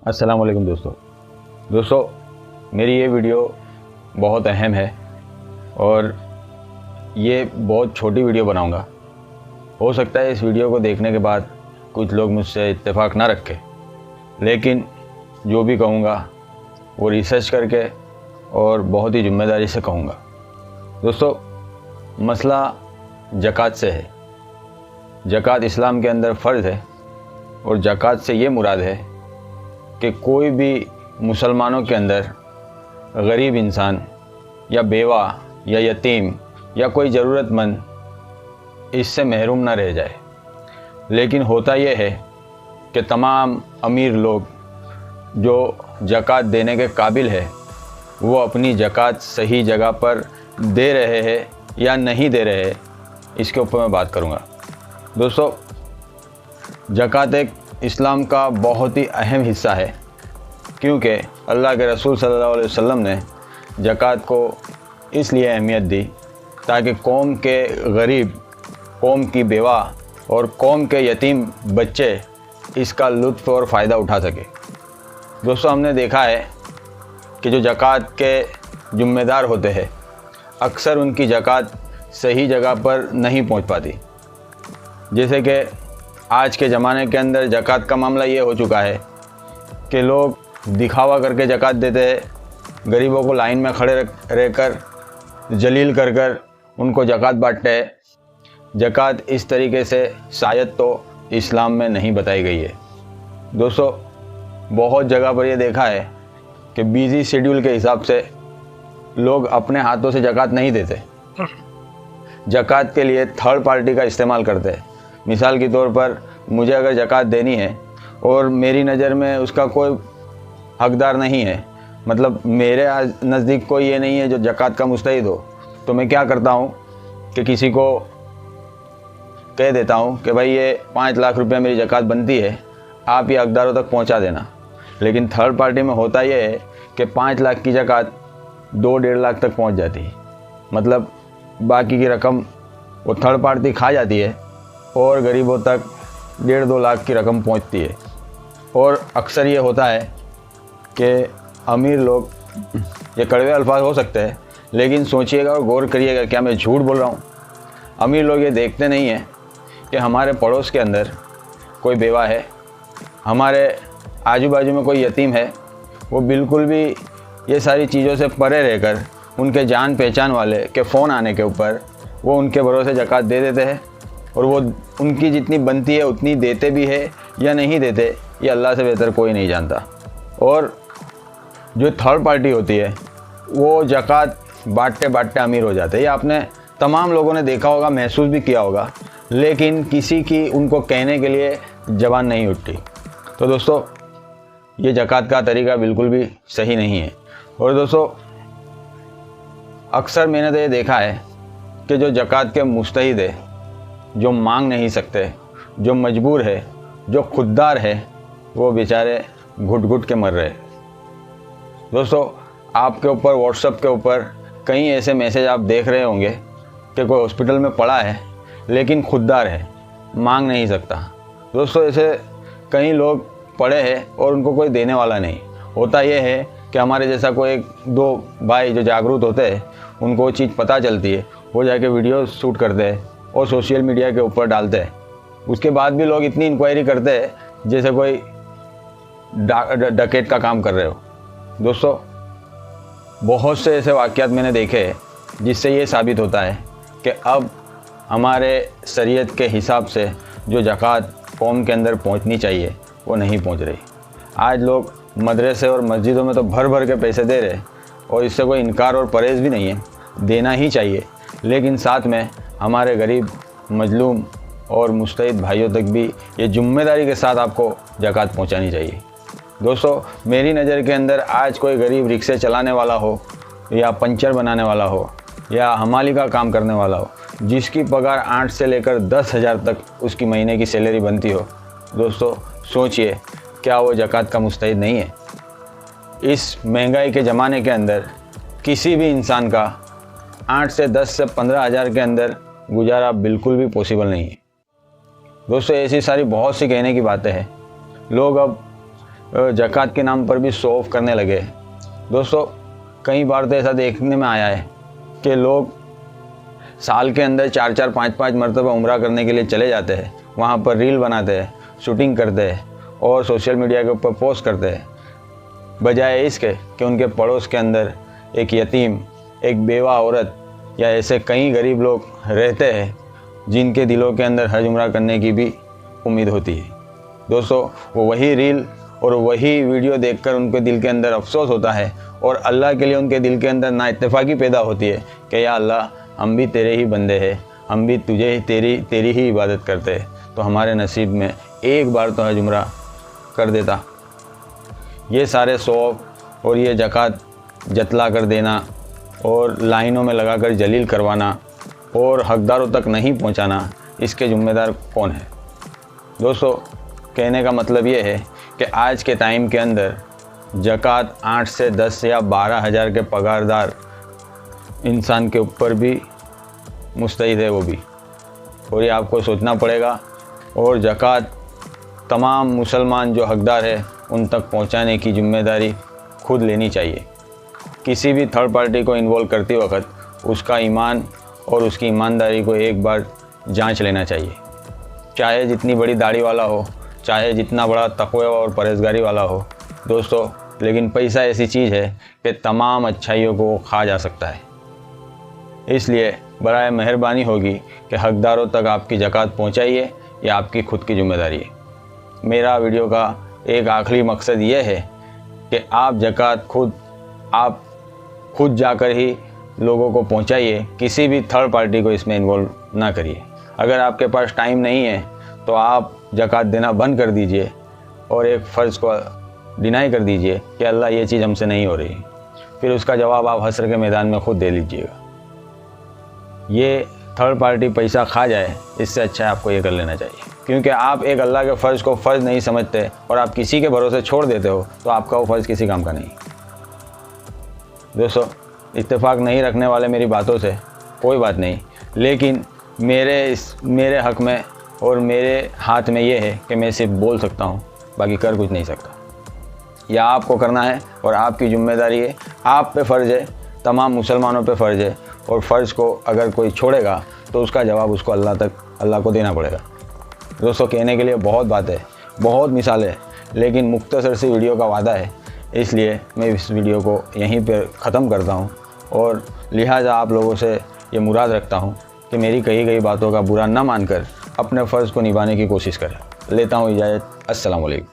अस्सलाम वालेकुम दोस्तों, मेरी ये वीडियो बहुत अहम है और ये बहुत छोटी वीडियो बनाऊंगा। हो सकता है इस वीडियो को देखने के बाद कुछ लोग मुझसे इत्तेफाक ना रखें, लेकिन जो भी कहूँगा वो रिसर्च करके और बहुत ही ज़िम्मेदारी से कहूँगा। दोस्तों, मसला ज़कात से है। ज़कात इस्लाम के अंदर फ़र्ज़ है और ज़कात से ये मुराद है कि कोई भी मुसलमानों के अंदर गरीब इंसान या बेवा या यतीम या कोई ज़रूरतमंद इससे महरूम ना रह जाए। लेकिन होता यह है कि तमाम अमीर लोग जो ज़कात देने के काबिल है वो अपनी ज़कात सही जगह पर दे रहे हैं या नहीं दे रहे हैं, इसके ऊपर मैं बात करूँगा। दोस्तों, ज़कात एक इस्लाम का बहुत ही अहम हिस्सा है, क्योंकि अल्लाह के रसूल सल्लल्लाहु अलैहि वसल्लम ने ज़कात को इसलिए अहमियत दी ताकि कौम के गरीब, कौम की बेवा और कौम के यतीम बच्चे इसका लुत्फ़ और फ़ायदा उठा सके। दोस्तों, हमने देखा है कि जो ज़कात के ज़िम्मेदार होते हैं अक्सर उनकी ज़कात सही जगह पर नहीं पहुंच पाती। जैसे कि आज के ज़माने के अंदर ज़कात का मामला ये हो चुका है कि लोग दिखावा करके ज़कात देते हैं, गरीबों को लाइन में खड़े रहकर जलील कर कर उनको ज़कात बांटते हैं। ज़कात इस तरीके से शायद तो इस्लाम में नहीं बताई गई है। दोस्तों, बहुत जगह पर ये देखा है कि बिज़ी शेड्यूल के हिसाब से लोग अपने हाथों से ज़कात नहीं देते, ज़कात के लिए थर्ड पार्टी का इस्तेमाल करते हैं। मिसाल के तौर पर मुझे अगर ज़कात देनी है और मेरी नज़र में उसका कोई हकदार नहीं है, मतलब मेरे नज़दीक कोई ये नहीं है जो ज़कात का मुस्तहिद हो, तो मैं क्या करता हूँ कि किसी को कह देता हूँ कि भाई ये 5 लाख रुपया मेरी ज़कात बनती है, आप ये हकदारों तक पहुँचा देना। लेकिन थर्ड पार्टी में होता ये है कि 5 लाख की ज़कात 2-1.5 लाख तक पहुँच जाती है, मतलब बाकी की रकम वो थर्ड पार्टी खा जाती है और गरीबों तक 1.5-2 लाख की रकम पहुँचती है। और अक्सर ये होता है कि अमीर लोग, ये कड़वे अल्फाज हो सकते हैं लेकिन सोचिएगा और गौर करिएगा, क्या मैं झूठ बोल रहा हूँ? अमीर लोग ये देखते नहीं हैं कि हमारे पड़ोस के अंदर कोई बेवा है, हमारे आजू बाजू में कोई यतीम है, वो बिल्कुल भी ये सारी चीज़ों से परे रहकर उनके जान पहचान वाले के फ़ोन आने के ऊपर वो उनके भरोसे ज़कात दे देते हैं और वो उनकी जितनी बनती है उतनी देते भी है या नहीं देते, ये अल्लाह से बेहतर कोई नहीं जानता। और जो थर्ड पार्टी होती है वो ज़कात बांटते बांटते अमीर हो जाते हैं। ये आपने तमाम लोगों ने देखा होगा, महसूस भी किया होगा, लेकिन किसी की उनको कहने के लिए ज़बान नहीं उठती। तो दोस्तों, ये ज़कात का तरीका बिल्कुल भी सही नहीं है। और दोस्तों, अक्सर मैंने तो ये देखा है कि जो ज़कात के मुस्तहिद है, जो मांग नहीं सकते, जो मजबूर है, जो खुददार है, वो बेचारे घुट घुट के मर रहे। दोस्तों, आपके ऊपर व्हाट्सएप के ऊपर कई ऐसे मैसेज आप देख रहे होंगे कि कोई हॉस्पिटल में पड़ा है लेकिन खुददार है, मांग नहीं सकता। दोस्तों, ऐसे कई लोग पड़े हैं और उनको कोई देने वाला नहीं। होता यह है कि हमारे जैसा कोई 1-2 भाई जो जागरूक होते हैं उनको वो चीज़ पता चलती है, वो जाके वीडियो शूट करते हैं और सोशल मीडिया के ऊपर डालते हैं। उसके बाद भी लोग इतनी इंक्वायरी करते हैं जैसे कोई डकैत का काम कर रहे हो। दोस्तों, बहुत से ऐसे वाक़यात मैंने देखे हैं जिससे ये साबित होता है कि अब हमारे शरीयत के हिसाब से जो ज़कात कौम के अंदर पहुंचनी चाहिए वो नहीं पहुंच रही। आज लोग मदरसे और मस्जिदों में तो भर भर के पैसे दे रहे और इससे कोई इनकार और परहेज़ भी नहीं है, देना ही चाहिए। लेकिन साथ में हमारे गरीब, मजलूम और मुस्तहिद भाइयों तक भी ये जिम्मेदारी के साथ आपको ज़कात पहुंचानी चाहिए। दोस्तों, मेरी नज़र के अंदर आज कोई गरीब रिक्शे चलाने वाला हो या पंचर बनाने वाला हो या हमाली का काम करने वाला हो, जिसकी पगार 8 से लेकर 10,000 तक उसकी महीने की सैलरी बनती हो, दोस्तों सोचिए, क्या वो ज़कात का मुस्तहिद नहीं है? इस महंगाई के ज़माने के अंदर किसी भी इंसान का 8 से 10 से 15,000 के अंदर गुजारा बिल्कुल भी पॉसिबल नहीं है। दोस्तों, ऐसी सारी बहुत सी कहने की बातें हैं। लोग अब ज़कात के नाम पर भी शो ऑफ करने लगे। दोस्तों, कई बार तो ऐसा देखने में आया है कि लोग साल के अंदर 4-4, 5-5 मरतबा उम्रा करने के लिए चले जाते हैं, वहाँ पर रील बनाते हैं, शूटिंग करते हैं और सोशल मीडिया के ऊपर पोस्ट करते हैं, बजाय इसके कि उनके पड़ोस के अंदर एक यतीम, एक बेवा औरत या ऐसे कई गरीब लोग रहते हैं जिनके दिलों के अंदर हज उम्रा करने की भी उम्मीद होती है। दोस्तों, वो वही रील और वही वीडियो देखकर उनके दिल के अंदर अफसोस होता है और अल्लाह के लिए उनके दिल के अंदर नाइत्तेफाकी पैदा होती है कि या अल्लाह, हम भी तेरे ही बंदे हैं, हम भी तुझे तेरी ही इबादत करते हैं, तो हमारे नसीब में एक बार तो हज उम्रा कर देता। ये सारे शौक़ और ये ज़कात जतला कर देना और लाइनों में लगाकर जलील करवाना और हकदारों तक नहीं पहुंचाना, इसके ज़िम्मेदार कौन है? दोस्तों, कहने का मतलब ये है कि आज के टाइम के अंदर ज़कात 8 से 10 या 12 हज़ार के पगारदार इंसान के ऊपर भी मुस्तैद है वो भी, और ये आपको सोचना पड़ेगा। और ज़कात तमाम मुसलमान जो हकदार है उन तक पहुंचाने की ज़िम्मेदारी खुद लेनी चाहिए। किसी भी थर्ड पार्टी को इन्वॉल्व करते वक्त उसका ईमान और उसकी ईमानदारी को एक बार जांच लेना चाहिए, चाहे जितनी बड़ी दाढ़ी वाला हो, चाहे जितना बड़ा तक़वा और परहेज़गारी वाला हो। दोस्तों, लेकिन पैसा ऐसी चीज़ है कि तमाम अच्छाइयों को खा जा सकता है। इसलिए बराए मेहरबानी होगी कि हकदारों तक आपकी ज़कात पहुंचाइए, ये आपकी खुद की ज़िम्मेदारी है। मेरा वीडियो का एक आखिरी मकसद ये है कि आप ज़कात आप खुद जाकर ही लोगों को पहुंचाइए, किसी भी थर्ड पार्टी को इसमें इन्वॉल्व ना करिए। अगर आपके पास टाइम नहीं है तो आप ज़कात देना बंद कर दीजिए और एक फ़र्ज़ को डिनाई कर दीजिए कि अल्लाह, ये चीज़ हमसे नहीं हो रही। फिर उसका जवाब आप हश्र के मैदान में खुद दे लीजिएगा। ये थर्ड पार्टी पैसा खा जाए, इससे अच्छा है आपको ये कर लेना चाहिए, क्योंकि आप एक अल्लाह के फ़र्ज़ को फ़र्ज़ नहीं समझते और आप किसी के भरोसे छोड़ देते हो, तो आपका वो फ़र्ज़ किसी काम का नहीं। दोस्तों, इत्तेफाक नहीं रखने वाले मेरी बातों से कोई बात नहीं, लेकिन मेरे हक़ में और मेरे हाथ में ये है कि मैं सिर्फ बोल सकता हूँ, बाकी कर कुछ नहीं सकता। यह आपको करना है और आपकी ज़िम्मेदारी है, आप पे फ़र्ज़ है, तमाम मुसलमानों पे फ़र्ज़ है। और फ़र्ज़ को अगर कोई छोड़ेगा तो उसका जवाब उसको अल्लाह को देना पड़ेगा। दोस्तों, कहने के लिए बहुत बात है, बहुत मिसाल है, लेकिन मुख्तसर सी वीडियो का वादा है, इसलिए मैं इस वीडियो को यहीं पर ख़त्म करता हूँ और लिहाजा आप लोगों से ये मुराद रखता हूँ कि मेरी कही गई बातों का बुरा न मानकर अपने फ़र्ज़ को निभाने की कोशिश करें। लेता हूँ इजाज़त। अस्सलाम वालेकुम।